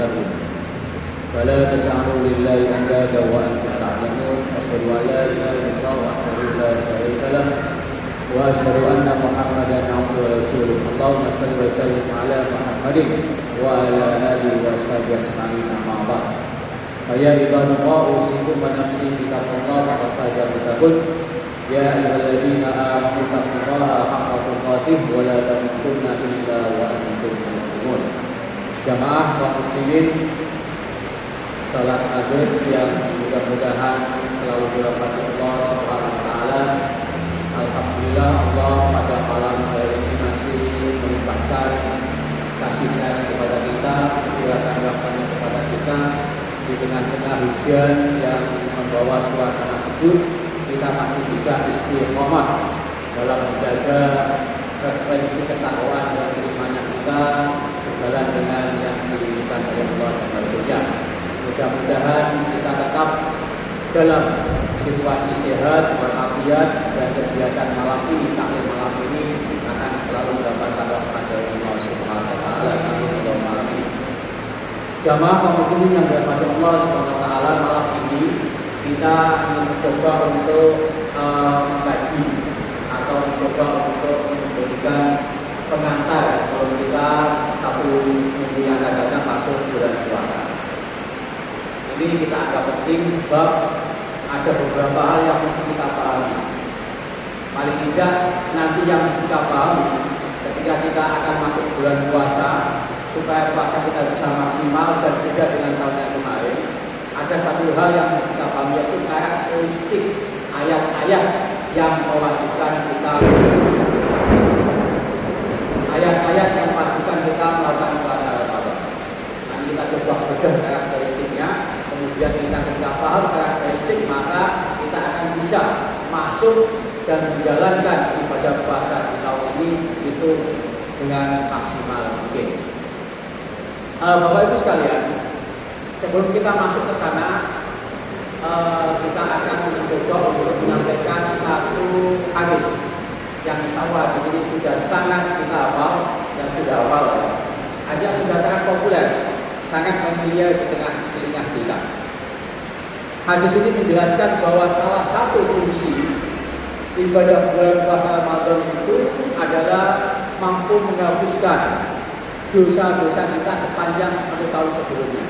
لكم فلا تجعلوا لله أندادا وأنتم تعلمون أشهد أن لا إله إلا الله وحده لا شريك له وأشهد أن محمدا عبده ورسوله اللهم صل وسلم على محمد وعلى آله وصحبه أجمعين أما بعد فيا عباد الله أوصيكم ونفسي بتقوى الله فقد فاز المتقون يا أيها الذين آمنوا اتقوا الله حق تقاته ولا تموتن إلا وأنتم مسلمون. Jamaah kaum muslimin, salat maghrib yang mudah-mudahan selalu dirahmati Allah Subhanahu wa taala. Alhamdulillah Allah pada malam hari ini masih melimpahkan kasih sayang kepada kita, curahkan rahmatnya kepada kita di tengah-tengah hujan yang membawa suasana sejuk. Kita masih bisa istiqomah dalam menjaga frekuensi ketakwaan dan keimanan kita sejalan dengan yang diinginkan oleh Allah Subhanahu. Mudah-mudahan kita tetap dalam situasi sehat, walafiat, dan kegiatan malam ini, taklim malam ini akan selalu mendapatkan rahmat dari Allah Subhanahu wa taala. Amin. Jamaah kaum muslimin yang dirahmati Allah Subhanahu wa taala, malam ini kita ingin mencoba untuk mengkaji atau mencoba untuk memberikan pengantar sebelum kita satu minggu yang akan datang masuk bulan puasa. Ini kita anggap penting sebab ada beberapa hal yang mesti kita pahami. Paling tidak nanti yang mesti kita pahami ketika kita akan masuk bulan puasa, supaya puasa kita bisa maksimal dan beda dengan tahun yang kemarin. Ada satu hal yang mesti kita pahami, yaitu karakteristik ayat-ayat yang mewajibkan kita, ayat-ayat yang mewajibkan kita melakukan puasa Ramadan. Nanti kita coba bedah karakteristiknya. Kemudian kita ketika paham karakteristik, maka kita akan bisa masuk dan menjalankan ibadah puasa di tahun ini itu dengan maksimal mungkin. Bapak Ibu sekalian, sebelum kita masuk ke sana, kita akan mencoba untuk menyampaikan satu hadis yang insya Allah di sini sudah sangat kita hafal dan sudah hafal. Ada sudah sangat populer, sangat familiar di tengah telinga kita. Hadis ini menjelaskan bahwa salah satu fungsi ibadah bulan puasa Ramadan itu adalah mampu menghapuskan dosa-dosa kita sepanjang satu tahun sebelumnya.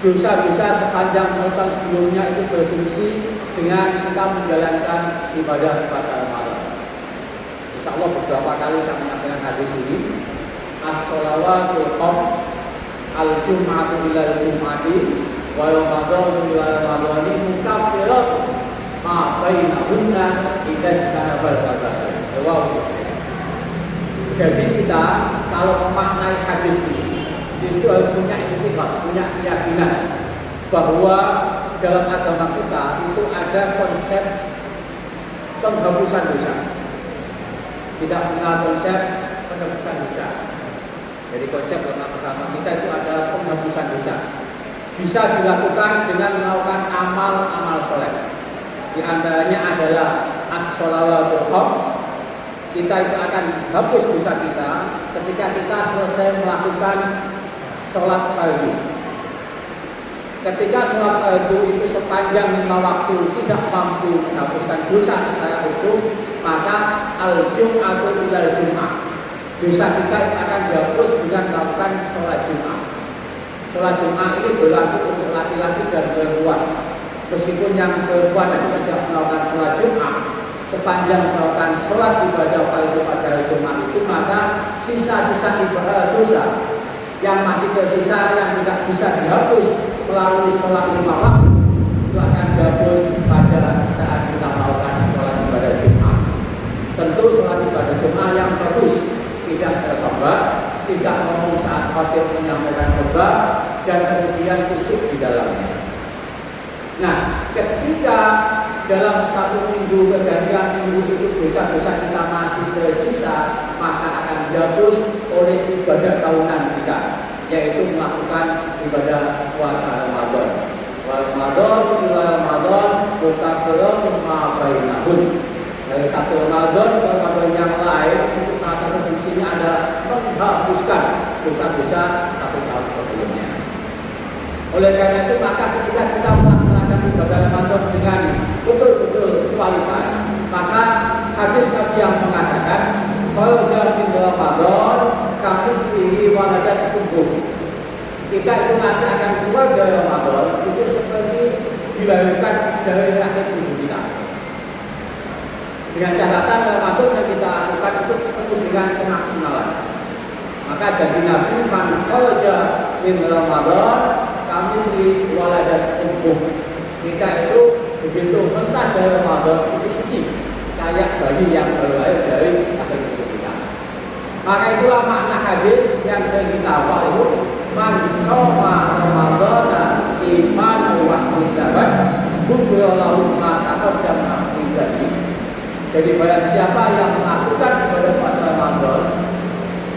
Dosa-dosa sepanjang satu tahun sebelumnya itu berfungsi dengan kita menjalankan ibadah puasa Ramadan. Insya Allah beberapa kali saya menyampaikan hadis ini. As-sholawatul khams, al-jum'atu ilal jum'ati, wa ramadhanu ila ramadhani mukaffiratun ma bainahunna idza istanabal kabair. Riwayat Muslim. Jadi kita kalau memaknai hadis ini itu harus punya iktikad, punya keyakinan bahwa dalam agama kita itu ada konsep penghapusan dosa. Tidak mengenal konsep penghapusan dosa. Jadi konsep dalam agama kita itu ada penghapusan dosa. Bisa dilakukan dengan melakukan amal-amal soleh. Di antaranya adalah as-sholawatul khams. Kita itu akan hapus dosa kita ketika kita selesai melakukan sholat fardu. Ketika sholat fardu itu sepanjang 5 waktu tidak mampu menghapuskan dosa secara utuh, maka al-jum'atu ilal jum'ah, dosa kita itu akan dihapus dengan melakukan sholat Jum'ah. Sholat Jum'ah ini berlaku untuk laki-laki dan perempuan. Meskipun yang perempuan itu tidak melakukan sholat Jum'ah, sepanjang melakukan sholat ibadah fardu pada hari Jumat itu, maka sisa-sisa ibadah dosa yang masih tersisa yang tidak bisa dihapus melalui sholat 5 waktu itu akan dihapus pada saat kita melakukan sholat ibadah Jumat. Tentu sholat ibadah Jumat yang bagus, tidak terkebak, tidak ngomong saat khatib menyampaikan khutbah, dan kemudian khusyuk di dalamnya. Nah, ketika dalam satu minggu kegantian minggu itu dosa-dosa kita masih tersisa, maka akan dihapus oleh ibadah tahunan kita, yaitu melakukan ibadah puasa Ramadan. Ramadan ila Ramadan mukaffiratun ma bainahun. Dari satu Ramadan ke Ramadan yang lain itu salah satu fungsinya adalah menghapuskan dosa-dosa 1 tahun sebelumnya. Oleh karena itu maka ketika kita melaksanakan ibadah Ramadan dengan betul-betul kualitas, maka hadis Nabi yang mengatakan kharaja min Ramadan kamitslihi waladat tumbuh. Kita itu nanti akan keluar dari Ramadan itu seperti dilahirkan dari rahim ibu kita. Dengan catatan Ramadan yang kita lakukan itu penuh dengan kemaksimalan. Maka jadi Nabi man kharaja min Ramadan kamitslihi waladat tumbuh. Kita itu begitu mentas dari Ramadan itu suci, kayak bayi yang baru lahir dari rahim ibu kita. Maka itulah makna hadis yang sering kita hafal itu man shoma ramadhana imanan wa ihtisaban ghufira lahu ma taqaddama min dzambi. Jadi barang siapa yang melakukan ibadah puasa Ramadan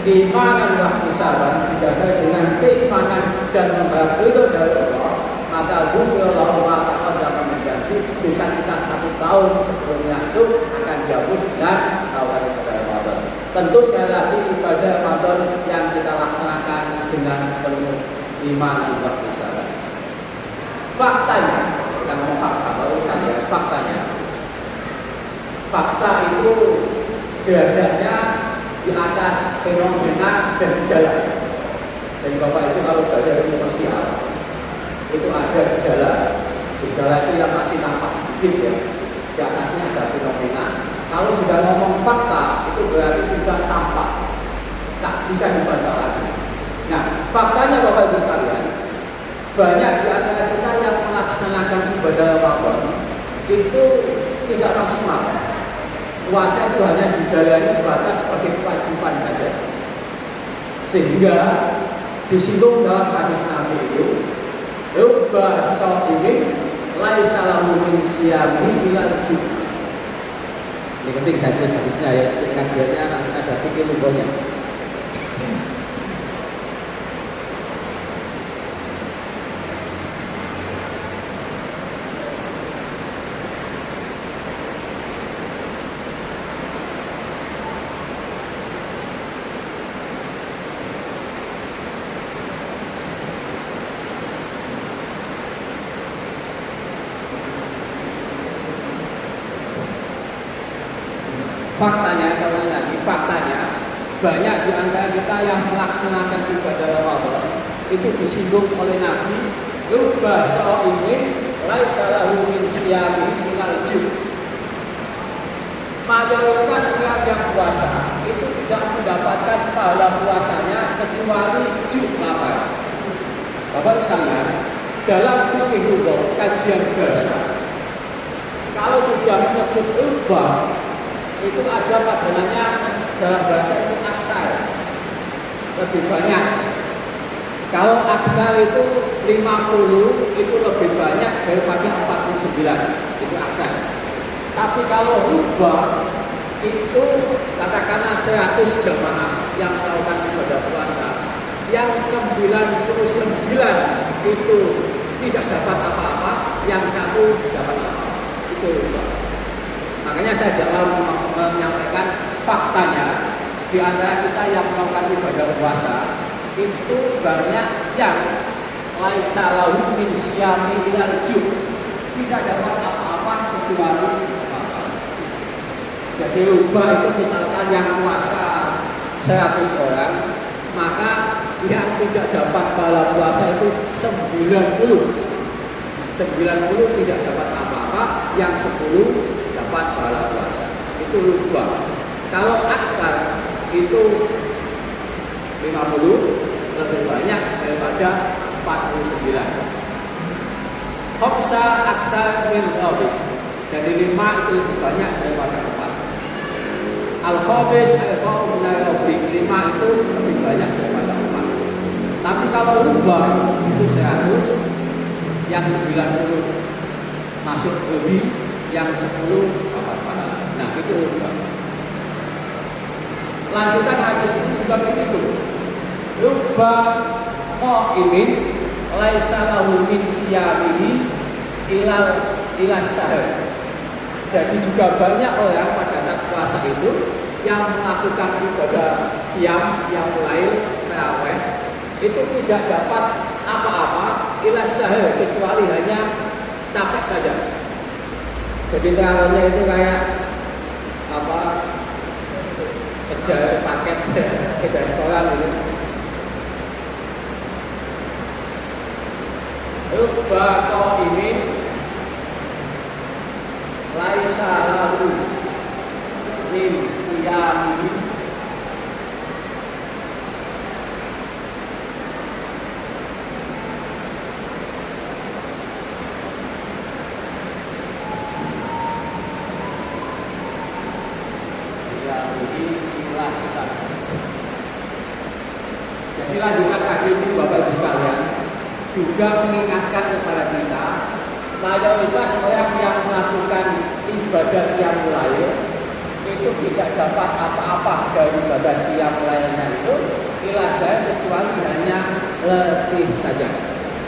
imanan wa ihtisaban, didasari dengan keimanan dan mengharap ridho dari Allah, maka ghufira lahu ma taqaddama min dzambi, dosa kita 1 tahun sebelumnya itu akan dihapus dengan tawaran ibadah Ramadan. Tentu sekali lagi ibadah Ramadan yang kita laksanakan dengan penuh iman dan kesabaran. Faktanya, kita ngomong fakta, baru saja fakta itu derajatnya di atas fenomena dan gejala. Jadi Bapak itu kalau belajar ilmu sosial itu ada gejala itu yang masih nampak sedikit ya, di atasnya ada fenomena. Kalau sudah ngomong fakta, itu berarti sudah tampak, tak bisa dibantah lagi. Nah, faktanya Bapak Ibu sekalian, banyak di antara kita yang melaksanakan ibadah Ramadan itu tidak maksimal. Puasa itu hanya dijalani sebatas sebagai kewajiban saja. Sehingga disinggung dalam hadis Nabi itu, rubba shaimin laisa lahu min siyamihi ilal ju'ah. Ini penting saya tulis hadisnya ya, kajiannya ada fikih lugahnya. Faktanya banyak di antara kita yang melaksanakan ibadah Ramadan itu disinggung oleh Nabi, rubba shaimin laisa lahu min siyamihi ilal ju'ah. Mayoritas orang yang puasa itu tidak mendapatkan pahala puasanya kecuali lapar. Bapak sekalian, dalam fikih lugah kajian bahasa, kalau sudah menyebut rubba itu ada padanannya dalam bahasa itu aksar, lebih banyak. Kalau aksar itu 50 itu lebih banyak daripada 49, itu aksar. Tapi kalau rubah itu katakanlah 100 jamaah yang melakukan ibadah puasa, yang 99 itu tidak dapat apa-apa, yang 1 dapat apa-apa, itu rubah. Makanya saya dalam menyampaikan faktanya di antara kita yang melakukan ibadah puasa itu banyak yang laisa lahu min siyami ilal ju'ah, tidak dapat apa-apa kecuali apa. Jadi rubah itu misalkan yang puasa 100 orang, maka yang tidak dapat pahala puasa itu 90 tidak dapat apa-apa, yang 10 dapat pahala puasa. Itu rubah. Kalau akar itu 50 lebih banyak daripada 49. Khomsa aktar min rabik, jadi 5 itu lebih banyak daripada 4. Al-khabis al-qawm min rabik, 5 itu lebih banyak daripada 4. Tapi kalau rubah itu 100, yang 90 masuk lebih, yang 10 dapat pahala. Nah, itu rubah. Lanjutan hadis itu juga begitu. Rubba qaimin laisa lahu min qiyamihi ilal sahar. Jadi juga banyak orang pada saat puasa itu yang melakukan ibadah qiyam yang lain terawih itu tidak dapat apa-apa ila syahir kecuali hanya capek saja. Jadi terawihnya itu kayak apa, kejar paket kejar sekolah gitu. Rubba ini laisa lahu min qiyamihi Jadi lanjutan hadis ini Bapak Ibu sekalian juga mengingatkan kepada kita mayoritas orang yang melakukan ibadah qiyamul lail itu tidak dapat apa-apa dari ibadah qiyamul lailnya itu ila saya kecuali hanya letih saja.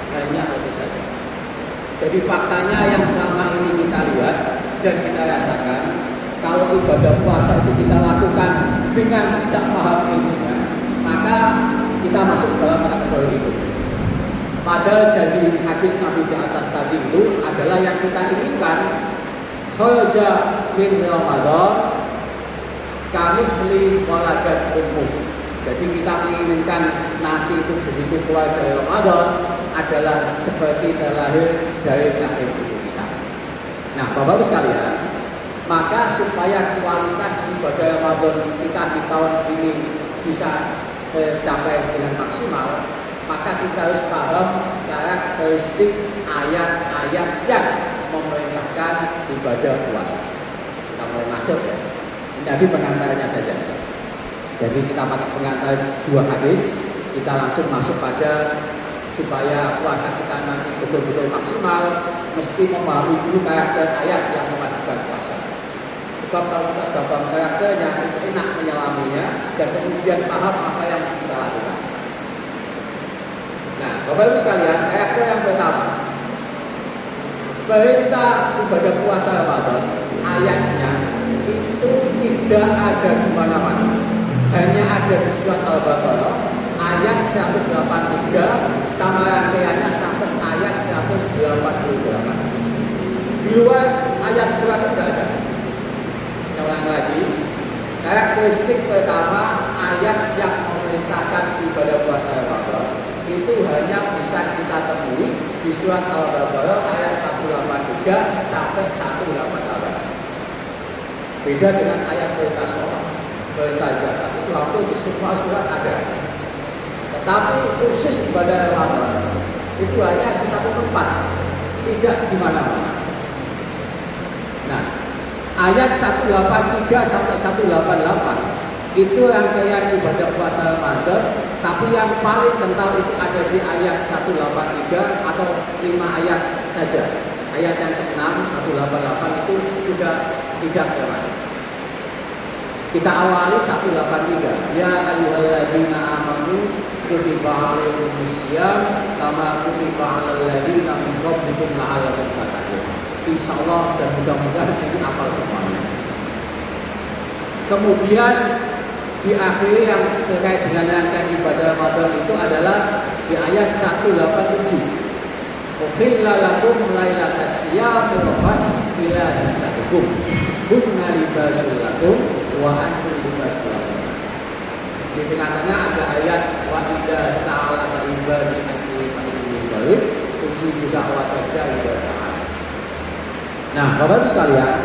Hanya letih saja. Jadi faktanya yang selama ini kita lihat dan kita rasakan, kalau ibadah puasa itu kita lakukan dengan tidak paham ilmunya, maka kita masuk dalam kategori itu. Padahal jadi hadis Nabi di atas tadi itu adalah yang kita inginkan. Kharaja min Ramadan kamisli waladat umum. Jadi kita menginginkan nanti itu begitu keluar dari Ramadan adalah seperti terlahir dari rahim ibu kita. Nah, Bapak-Ibu sekalian, maka supaya kualitas ibadah Ramadan kita di tahun ini bisa tercapai dengan maksimal, maka kita harus paham karakteristik ayat-ayat yang memerintahkan ibadah puasa. Kita mulai masuk ya. Ini tadi pengantarnya saja. Jadi kita pakai pengantar 2 hadis, kita langsung masuk pada supaya puasa kita nanti betul-betul maksimal, mesti memahami dulu karakter ayat yang mewajibkan puasa. Sebab kalau kita dapat karakternya, itu enak menyelaminya dan kemudian paham apa yang harus kita lakukan. Nah, Bapak Ibu sekalian, karakter yang pertama, perintah ibadah puasa Ramadan, ayatnya itu tidak ada di mana-mana, hanya ada di surat Al-Baqarah ayat 183 sama rangkaiannya sampai ayat 188. Di luar ayat surat tidak ada. Ulang lagi, karakteristik pertama ayat yang memerintahkan ibadah puasa Ramadan itu hanya bisa kita temui di surat Al-Baqarah ayat 183 sampai 188. Beda dengan ayat perintah sholat, perintah zakat, itu hampir di semua surat ada. Tetapi khusus ibadah Ramadan itu hanya di satu tempat, tidak di mana-mana. Nah, ayat 183 sampai 188 itu rangkaian ibadah puasa Ramadan, tapi yang paling kental itu ada di ayat 183 atau 5 ayat saja. Ayat yang ke-6 188 itu sudah tidak termasuk. Kita awali 183. Ya ayyuhalladzina amanu kutiba alaikumusiyam kama kutiba alal ladzina min qablikum la'allakum tattaqun. Insyaallah dan mudah-mudahan ini hafal semuanya. Kemudian di akhir yang terkait dengan rangkaian ibadah Ramadan itu adalah di ayat 187. Uhilla lakum lailatas syiyamir rafas ila nisaikum hunna libasul lakum wa antum libasul lakum. Di tengah-tengah ada ayat wa idza sa'alaka ibadi anni fa inni qarib ujibu da'watad da'i idza da'an. Nah, Bapak-Ibu sekalian,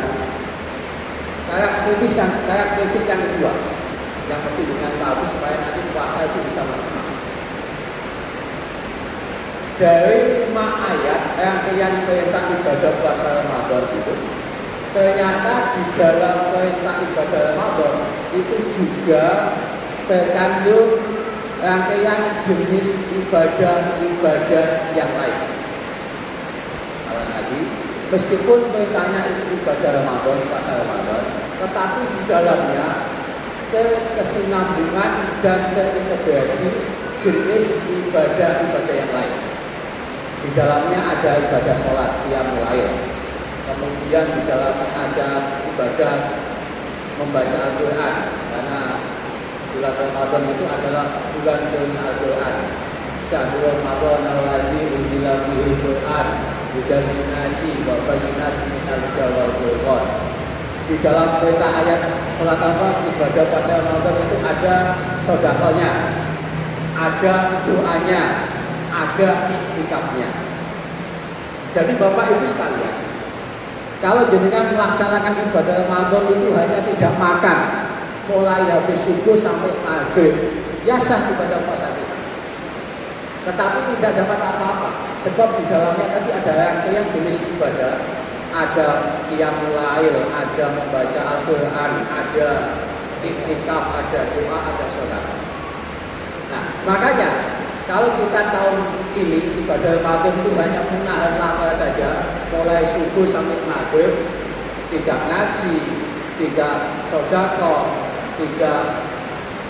karakteristik yang kedua yang mesti dengan tahu supaya nanti puasa itu bisa maksimal. Dari 5 ayat rangkaian perintah ibadah puasa Ramadan itu, ternyata di dalam perintah ibadah Ramadan itu juga terkandung rangkaian jenis ibadah-ibadah yang lain. Kalau lagi, meskipun perintahnya itu ibadah Ramadan, puasa Ramadan, tetapi di dalamnya kesinambungan dan terintegrasi jenis ibadah-ibadah yang lain. Di dalamnya ada ibadah sholat, qiyamul lail. Kemudian di dalamnya ada ibadah membaca Al-Quran, karena Bulan Ramadan itu adalah bulan turunnya Al-Quran. Syahrul Ramadan alladzi unzila fihil Quran hudan linnasi wa bayyinatin minal huda wal furqan. Di dalam perintah ayat sholat ibadah puasa Ramadan itu ada sedekahnya, ada doanya, ada iktikafnya. Jadi Bapak Ibu sekalian, kalau jenengan melaksanakan ibadah Ramadan itu hanya tidak makan mulai habis subuh sampai maghrib, ya sah ibadah puasa kita. Tetapi tidak dapat apa-apa, sebab di dalamnya tadi ada rangkaian jenis ibadah, ada qiyamul lail, ada membaca Al-Quran, ada iktikaf, ada doa, ada sholat. Nah, makanya kalau kita tahun ini ibadah Ramadan itu hanya menahan lapar saja, mulai subuh sampai maghrib, tidak ngaji, tidak sedekah, tidak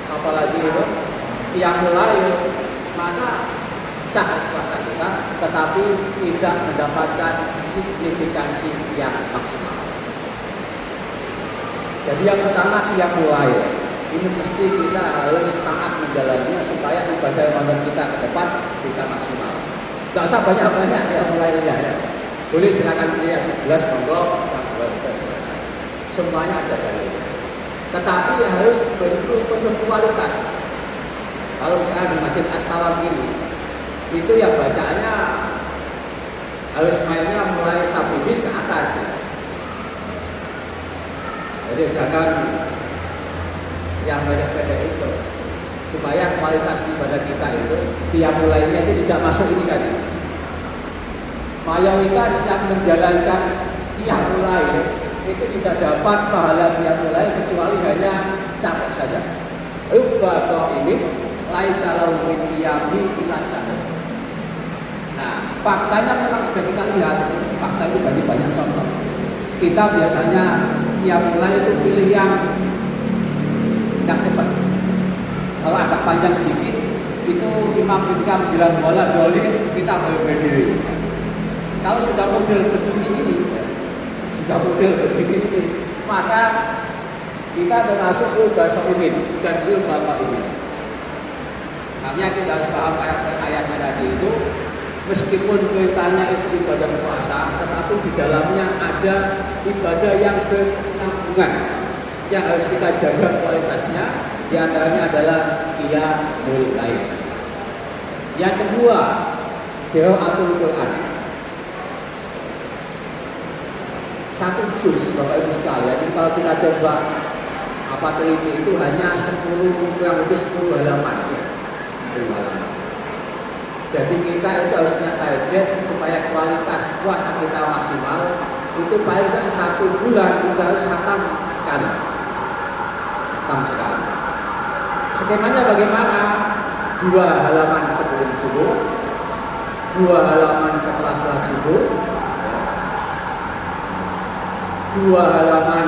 apalagi itu qiyamul lail, maka sah puasa kita, tetapi tidak mendapatkan signifikansi yang maksimal. Jadi yang pertama qiyamul lail, ini mesti kita harus taat menjalannya supaya ibadah Ramadan kita ke depan bisa maksimal. Gak usah banyak-banyak qiyamul lailnya ya. Boleh silakan pilih 11 monggo, semuanya ada dalilnya. Tetapi harus penuh kualitas. Kalau misalnya di Masjid As-Salam ini, itu ya bacaannya harus mainnya mulai sabubis ke atas. Jadi jangan yang pendek-pendek itu, supaya kualitas ibadah kita itu tiap mulainya itu tidak masuk ini tadi. Mayoritas yang menjalankan tiap mulai itu tidak dapat pahala tiap mulai kecuali hanya capek saja. Ibadah ini laisa lahu min qiyami illa syahid. Nah, faktanya memang sudah kita lihat, fakta itu dari banyak contoh. Kita biasanya tiap mulai itu pilih yang tidak cepat. Kalau agak panjang sedikit, itu imam ketika bilang bola dolin, kita boleh berdiri. Kalau sudah model begini ini, maka kita termasuk bahasa umin dan belum bapak ini. Makanya kita harus paham ayat-ayatnya tadi itu, meskipun perintahnya itu ibadah puasa, tetapi di dalamnya ada ibadah yang berkesinambungan yang harus kita jaga kualitasnya. Di antaranya adalah qiyamul lail. Yang kedua, qiraatul Quran. Satu juz, Bapak Ibu sekalian, jadi kalau kita coba teliti itu hanya 10 kurang lebih 10 halaman ya. 10 halaman. Jadi kita itu harus punya target supaya kualitas puasa kita maksimal. Itu paling tidak 1 bulan kita harus khatam sekali. Skemanya bagaimana? 2 halaman sebelum subuh, 2 halaman setelah sholat subuh, 2 halaman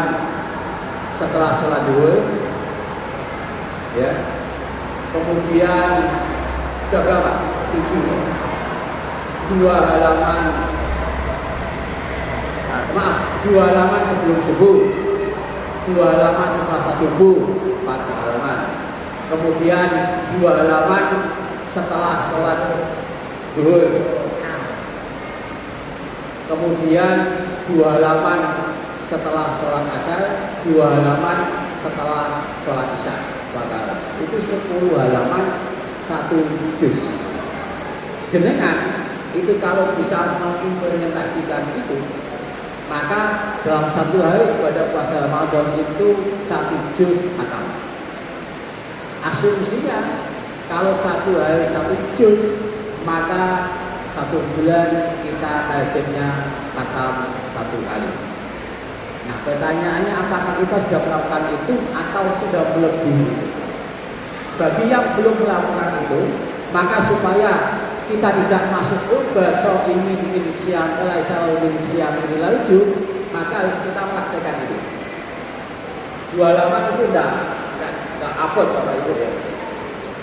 setelah sholat zuhur, ya. Kemudian sudah berapa? 7 ya. 2 halaman, 2 halaman sebelum subuh, 2 halaman setelah sholat subuh, 4 halaman. Kemudian 2 halaman setelah sholat zuhur. Kemudian 2 halaman setelah sholat asar, 2 halaman setelah sholat isya. Itu 10 halaman 1 juz. Jenengan itu kalau bisa mengimplementasikan itu, maka dalam 1 hari ibadah puasa Ramadan itu 1 juz khatam. Asumsinya kalau 1 hari 1 juz, maka 1 bulan kita targetnya khatam 1 kali. Nah, pertanyaannya apakah kita sudah melakukan itu atau sudah melebihi itu? Bagi yang belum melakukan itu, maka supaya kita tidak masuk baso ini bikin siam, laisal min siam ini lalu, maka harus kita praktekkan itu. 2 halaman itu enggak upload Bapak Ibu ya.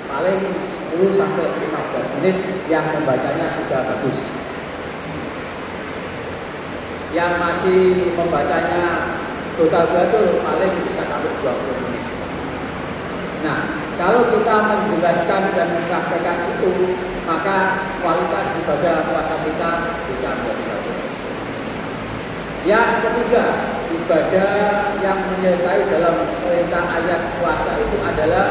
Paling 10 sampai 15 menit yang membacanya sudah bagus. Yang masih membacanya total betul paling bisa sampai 20 menit. Nah, Kalau kita menjelaskan dan mempraktekkan itu, maka kualitas ibadah puasa kita bisa menjadi bagus. Yang ketiga, ibadah yang menyertai dalam perintah ayat puasa itu adalah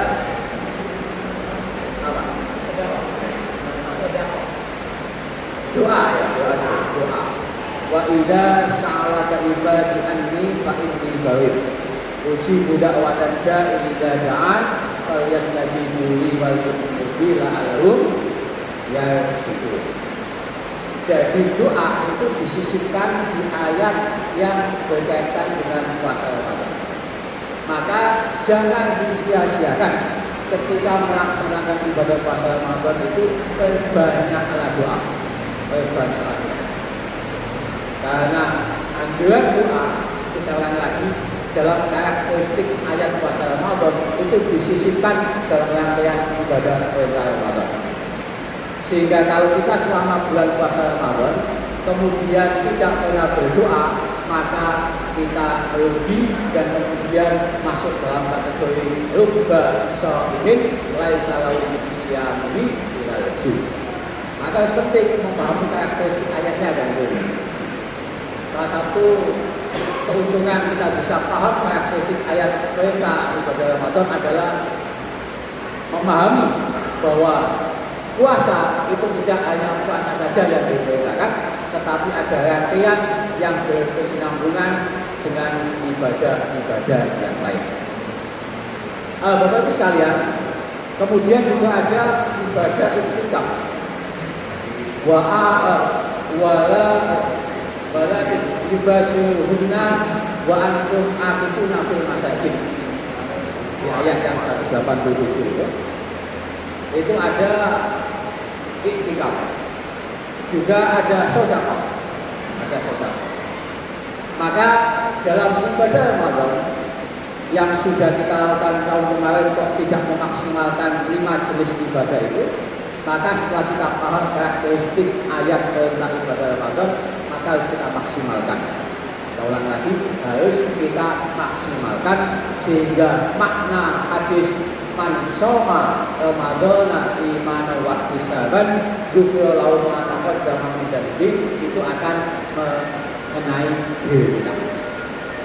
apa? Doa ya, doa. Wa idza sa'alaka ibadi anni fa inni qarib. Uji budak watan da'i idza da'an yastajibu li wal yu'minu la'allahum yarshudun. Jadi doa itu disisipkan di ayat yang berkaitan dengan puasa Ramadan. Maka jangan disia-siakan ketika melaksanakan ibadah puasa Ramadan itu perbanyaklah doa. Perbanyaklah doa. Karena anjuran doa, itu saya ulang lagi, dalam karakteristik ayat puasa Ramadan itu disisipkan dalam rangkaian ibadah puasa Ramadan. Sehingga kalau kita selama bulan puasa Ramadan kemudian tidak pernah berdoa, maka kita rugi dan kemudian masuk dalam kategori rubba sha'imin laisa lahu bisyamihi ilal jin. Maka harus penting memahami karakteristik ayatnya dan ini. Salah satu keuntungan kita bisa paham karakteristik ayat perintah ibadah Ramadan adalah memahami bahwa puasa itu tidak hanya puasa saja yang diperintahkan, tetapi ada rangkaian yang berkesinambungan dengan ibadah-ibadah yang lain. Bapak Ibu sekalian, kemudian juga ada ibadah iktikaf. Wala yubashiruhunna wa antum aqifuna fil masajid. Di ayat yang 187 itu ada iktikaf, juga ada sedekah, Maka dalam ibadah Ramadan yang sudah kita lakukan tahun kemarin kok tidak memaksimalkan 5 jenis ibadah itu, maka setelah kita paham karakteristik ayat perintah ibadah Ramadan, maka harus kita maksimalkan. Saya ulang lagi, harus kita maksimalkan sehingga makna hadis man shoma ramadhana imanan wa ihtisaban ghufira lahu ma taqaddama min dhanbi itu akan mengenai diri kita.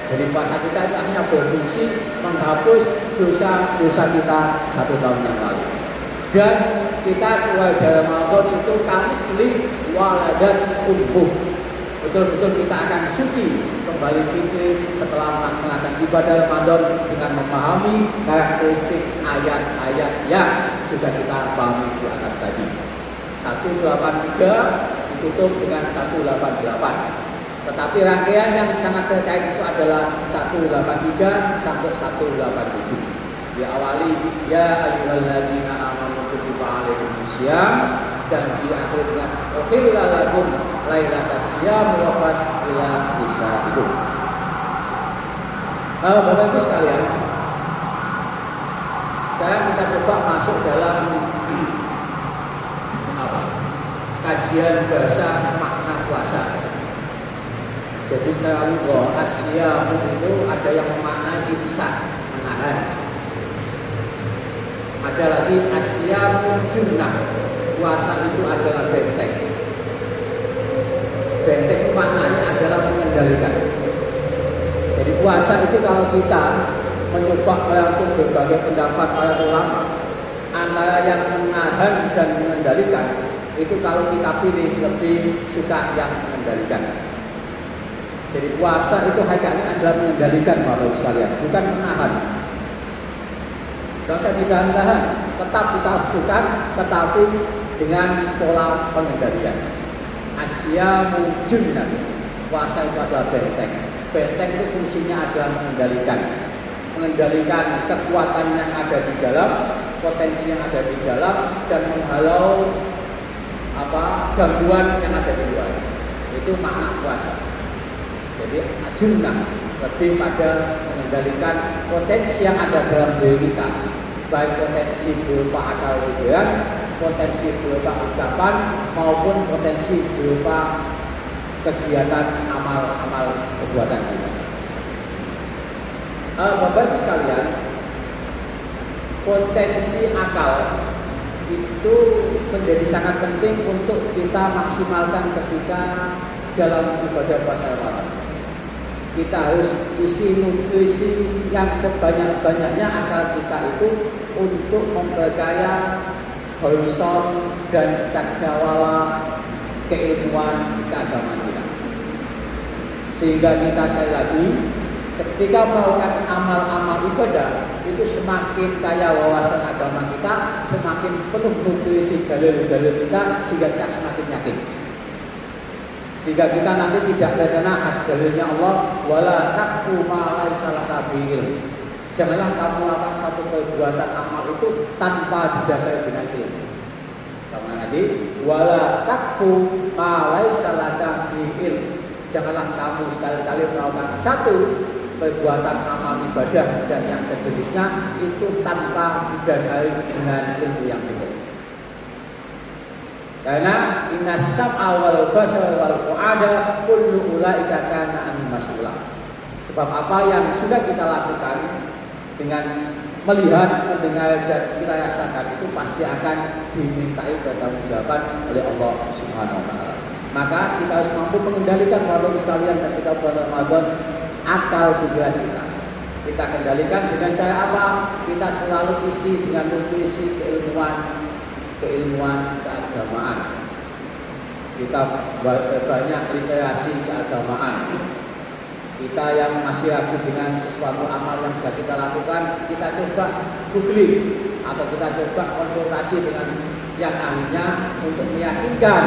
Jadi puasa kita itu hanya berfungsi menghapus dosa-dosa kita 1 tahun yang lalu. Dan kita keluar dari Ramadan itu kamisli waladat umbuh. Betul-betul kita akan suci kembali fitri setelah melaksanakan ibadah Ramadan dengan memahami karakteristik ayat-ayat yang sudah kita pahami di atas tadi. 183 ditutup dengan 188. Tetapi rangkaian yang sangat terkait itu adalah 183 sampai 187. Diawali ya ayyuhalladzina amanu kutiba alaikumusiyam dan diakhiri dengan uhilla lakum lailatas syiyam wa fas ila nisaikum. Bapak Ibu sekalian, sekarang kita coba masuk dalam kajian bahasa makna puasa. Jadi secara lughah asyamu itu ada yang memaknai imsak, menahan. Ada lagi asyamu junnah, puasa itu adalah benteng. Benteng itu maknanya adalah mengendalikan. Jadi puasa itu kalau kita mencoba melakukan berbagai pendapat para ulama, antara yang menahan dan mengendalikan, itu kalau kita pilih lebih suka yang mengendalikan. Jadi puasa itu hakikatnya adalah mengendalikan Bapak Ibu sekalian, bukan menahan. Tidak usah ditahan-tahan, tetap kita lakukan, tetapi dengan pola pengendalian. Asyamu junnah, puasa itu adalah benteng. Benteng itu fungsinya adalah mengendalikan kekuatan yang ada di dalam, potensi yang ada di dalam, dan menghalau gangguan yang ada di luar. Itu makna puasa. Jadi junnah lebih pada mengendalikan potensi yang ada dalam diri kita, baik potensi berupa akal pikiran, potensi berupa ucapan, maupun potensi berupa kegiatan amal-amal perbuatan kita. Bapak Ibu sekalian, potensi akal itu menjadi sangat penting untuk kita maksimalkan ketika dalam ibadah puasa Ramadan. Kita harus isi nutrisi yang sebanyak-banyaknya akal kita itu untuk memperkaya horizon dan cakrawala keilmuan keagamaan kita. Sehingga kita sekali lagi ketika melakukan amal-amal ibadah itu semakin kaya wawasan agama kita, semakin penuh nutrisi dalil-dalil kita, sehingga kita semakin yakin. Sehingga kita nanti tidak terkena had dalilnya Allah, wala takfu ma laisa laka bihi. Janganlah kamu melakukan satu perbuatan amal itu tanpa didasari dengan ilmu. Sama lagi, wala takfu ma laisa laka bihi. Janganlah kamu sekali-kali melakukan satu perbuatan amal ibadah dan yang sejenisnya itu tanpa didasari dengan ilmu yang benar. Karena inna sam'a wal basara wal fu'ada kullu ulaika kana an mas'ula. Sebab apa yang sudah kita lakukan dengan melihat, mendengar dan kita rasakan itu pasti akan dimintai pertanggungjawaban oleh Allah Subhanahu wa taala. Maka kita harus mampu mengendalikan Bapak Ibu sekalian ketika bulan Ramadan akal pikiran kita. Kita kendalikan dengan cara apa? Kita selalu isi dengan nutrisi keilmuan keagamaan. Kita banyak literasi keagamaan. Kita yang masih ragu dengan sesuatu amal yang sudah kita lakukan, kita coba googling atau kita coba konsultasi dengan yang ahlinya untuk meyakinkan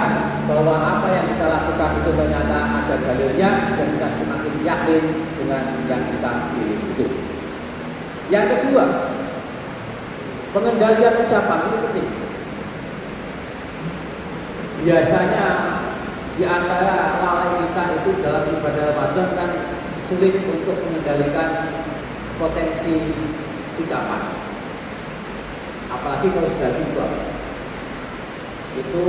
bahwa apa yang kita lakukan itu ternyata ada dalilnya dan kita semakin yakin dengan yang kita pilih itu. Yang kedua, pengendalian ucapan ini penting. Biasanya di antara lalai kita itu dalam ibadah Ramadan kan sulit untuk mengendalikan potensi ucapan. Apalagi kalau sudah tiba. Itu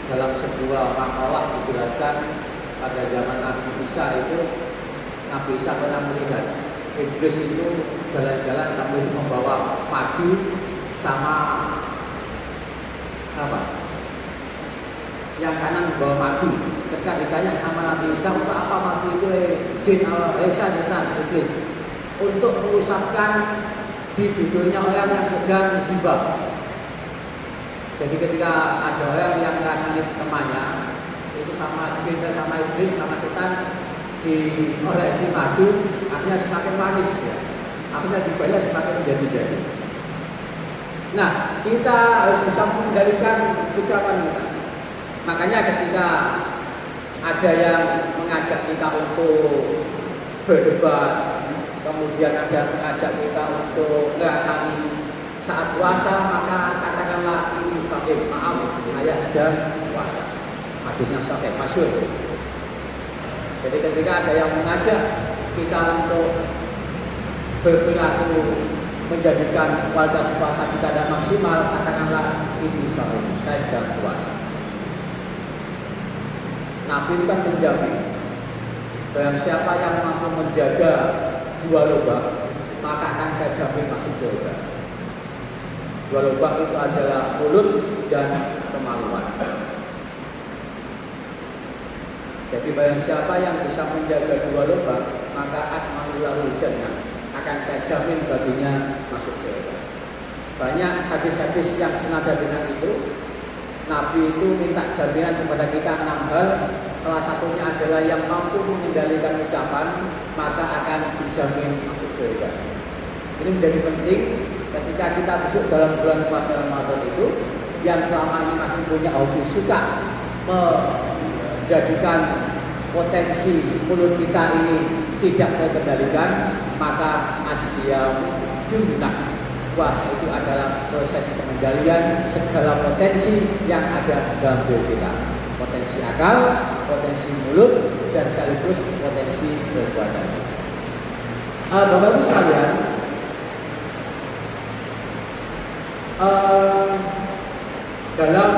dalam sebuah makalah dijelaskan pada zaman Nabi Isa itu, Nabi Isa pernah melihat iblis itu jalan-jalan sambil membawa madu sama apa? Yang kanan membawa madu. Ketika ditanya sama Nabi Isa, untuk apa madu itu? Jin setan iblis untuk merusakkan di bibirnya orang yang sedang gibah. Jadi ketika ada orang yang merasani temannya itu sama jin, sama iblis, sama setan diolesi madu, akhirnya semakin manis ya. Akhirnya dibayar semakin menjadi-jadi. Nah, kita harus bisa mengendalikan ucapan kita. Makanya ketika ada yang mengajak kita untuk berdebat, kemudian ada yang mengajak kita untuk ngerasani saat puasa, maka katakanlah ini sahih, maaf saya sedang puasa. Hadisnya sahih, masyhur. Jadi ketika ada yang mengajak kita untuk berperilaku menjadikan kualitas puasa kita dan maksimal, katakanlah ini sahih, saya sedang puasa. Nabi kan menjamin barang siapa yang mampu menjaga dua lubang, maka akan saya jamin masuk surga. Dua lubang itu adalah mulut dan kemaluan. Jadi barang siapa yang bisa menjaga dua lubang, maka akmalullahu jannah, akan saya jamin baginya masuk surga. Banyak hadis-hadis yang senada dengan itu. Nabi itu minta jaminan kepada kita 6 hal. Salah satunya adalah yang mampu mengendalikan ucapan, maka akan dijamin masuk surga. Ini menjadi penting ketika kita masuk dalam bulan puasa Ramadan itu, yang selama ini masih punya hobi suka menjadikan potensi mulut kita ini tidak terkendalikan, maka asyam junnah. Puasa itu adalah proses pengendalian segala potensi yang ada dalam diri kita. Potensi akal, potensi mulut, dan sekaligus potensi perbuatan. Bapak-Ibu sekalian, dalam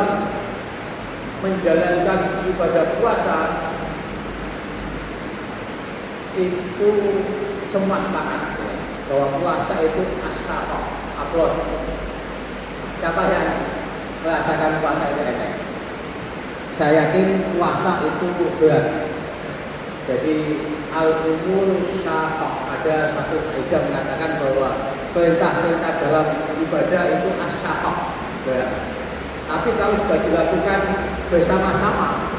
menjalankan ibadah puasa itu semua sepakat bahwa puasa itu as-syafa, upload. Siapa yang merasakan puasa itu enak? Saya yakin puasa itu berat. Jadi al-umur syaqah, ada satu kaidah mengatakan bahwa perintah-perintah dalam ibadah itu as-syaqah, berat. Tapi kalau sudah dilakukan bersama-sama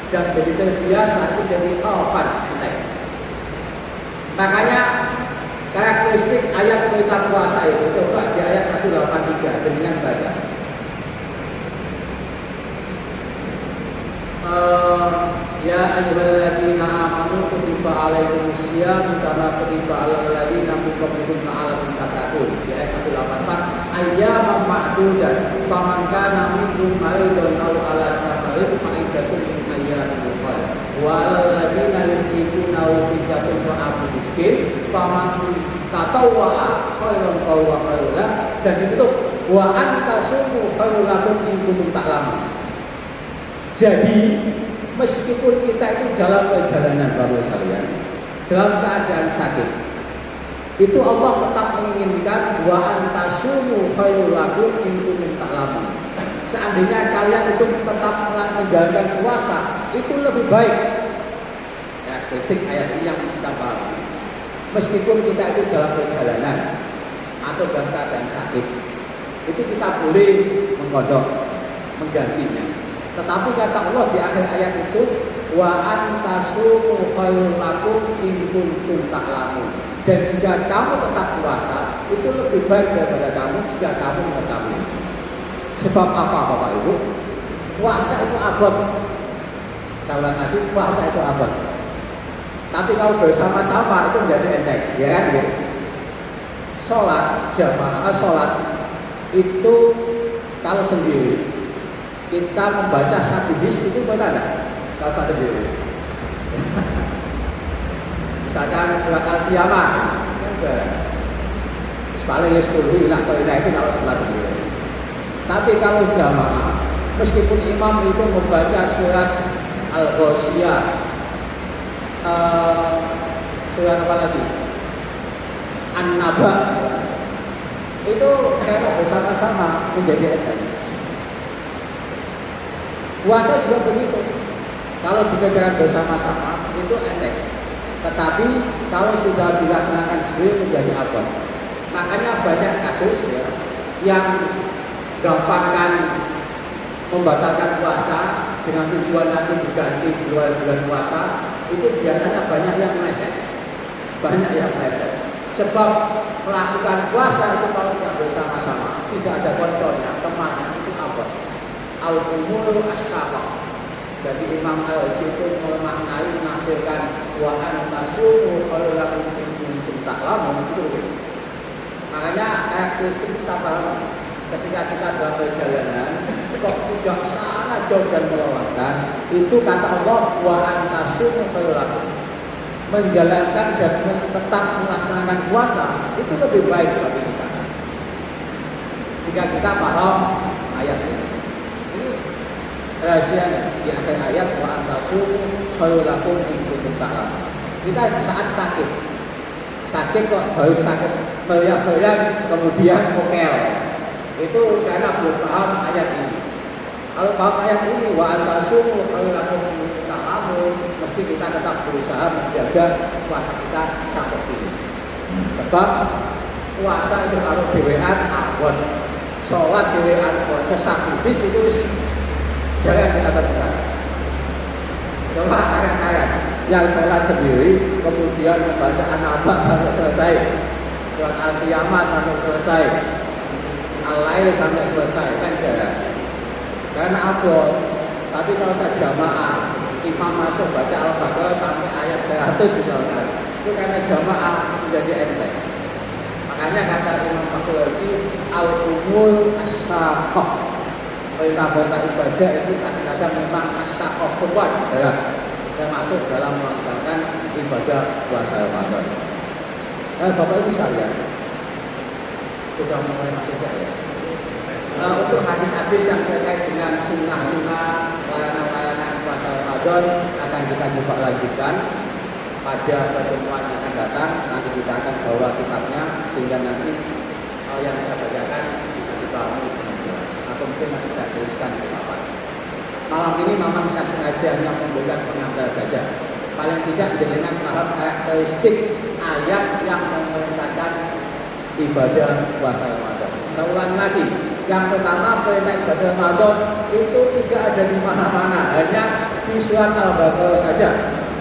dan jadi terbiasa itu jadi enteng. Makanya karakteristik ayat perintah puasa itu coba di ayat 183 dengan baca. Ya ayyuhalladzina amanu kutiba alaikumusiyam kama kutiba alal ladzina min qablikum la'allakum tattaqun. Di ayat 184 ayyaman ma'dudan faman kana minkum maridan aw ala safarin fa iddatun min ayyamin ukhra wa alal ladzina yutiquna fidyatun ta'amu miskin faman tatawwa khairan fa huwa khairun dan ditutup wa antasumu khairul lakum in kuntum ta'lamun. Jadi meskipun kita itu dalam perjalanan Bapak sekalian, dalam keadaan sakit, itu Allah tetap menginginkan wa antasumu khairul lakum in kuntum ta'lamun. Seandainya kalian itu tetap menjalankan puasa, itu lebih baik. Ya, kritik ayat ini yang kita paham. Meskipun kita itu dalam perjalanan atau dalam keadaan sakit, itu kita boleh mengkodok, menggantinya. Tetapi kata Allah di akhir ayat itu wa antasumu khairul lakum in kuntum ta'lamun. Dan jika kamu tetap puasa itu lebih baik daripada kamu jika kamu mengetahui. Sebab apa Bapak Ibu? Puasa itu abad. Saya ulang lagi, puasa itu abad. Tapi kalau bersama-sama itu menjadi enteng, ya kan? Ya? Sholat jamaah, sholat itu kalau sendiri kita membaca satu bis itu benar enggak? Kalau satu diri. Misalkan surat Al-Qiyamah, paling ya 10 ilah itu kalau sholat sendiri. Tapi kalau jamaah, meskipun imam itu membaca surat Al-Ghasyiyah, surat apa lagi? An-Naba, itu kalau bersama-sama menjadi enteng. Puasa juga begitu. Kalau dikerjakan bersama-sama itu enteng. Tetapi kalau sudah dilaksanakan sendiri menjadi abad. Makanya banyak kasus ya, yang gampangkan membatalkan puasa dengan tujuan nanti diganti di luar bulan puasa, itu biasanya banyak yang meleset. Banyak yang meleset. Sebab melakukan puasa itu kalau tidak bersama-sama, tidak ada konconya, temannya, itu abad. Al-umur as-syaqah. Jadi Imam Al-Juz itu memaknai menafsirkan wa antasumu khairul lakum in kuntum ta'lamun itu. Makanya karakteristik kita paham ketika kita dalam perjalanan kok tidak sangat jauh dan melelahkan, itu kata Allah wa antasumu khairul lakum. Menjalankan dan tetap melaksanakan puasa itu lebih baik bagi kita. Jika kita paham ayat ini. Rahasianya di akhir ayat wa antasumu khairul lakum in kuntum ta'lamun. Kita saat sakit kok baru sakit meriang-meriang kemudian mokel, itu karena belum paham ayat ini. Kalau paham ayat ini wa antasumu khairul lakum in kuntum ta'lamun, mesti kita tetap berusaha menjaga puasa kita sampai finish. Sebab puasa itu kalau dhewean abot, sholat dhewean abot, habis itu jangan kita temukan. Coba ayat-ayat yang sholat sendiri kemudian membaca An-Naba sampai selesai, surat Al-Qiyamah sampai selesai, Al-Lail sampai selesai, kan jarang. Karena abot. Tapi kalau saya jamaah, imam masuk baca Al-Baqarah sampai ayat 100 misalkan, itu karena jamaah menjadi enteng. Makanya kata Imam Fakhruddin al-umur as-syaqah. Perintah-perintah ibadah itu kadang-kadang memang as-syaqah kuat termasuk dalam melaksanakan ibadah puasa Ramadan. Bapak Ibu sekalian, sudah mulai masuk saya. Untuk hadis-hadis yang terkait dengan sunnah-sunnah layanan-layanan puasa Ramadan akan kita coba lanjutkan pada pertemuan yang akan datang. Nanti kita akan bawa kitabnya sehingga nanti yang saya bacakan bisa dipahami dengan jelas, atau mungkin nanti saya tuliskan di papan. Malam ini memang saya sengaja hanya memberikan pengantar saja. Paling tidak dengan paham karakteristik ayat yang memerintahkan ibadah puasa Ramadan. Saya ulangi lagi. Yang pertama, perintah ibadah Ramadan itu tidak ada di mana-mana, hanya di surat Al-Baqarah saja.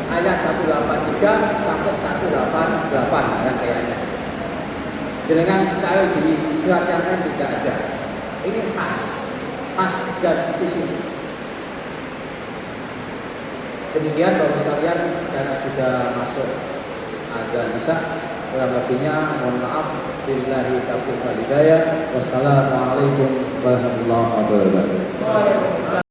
Ayat 183 sampai 188 rangkaiannya. Dengan kalau di surat yang lain tidak ada. Ini khas dan spesifik. Demikian Bapak sekalian, karena sudah masuk azan Isya, kurang lebihnya mohon maaf. Billahi taufiq wal hidayah. Wassalamualaikum warahmatullahi wabarakatuh.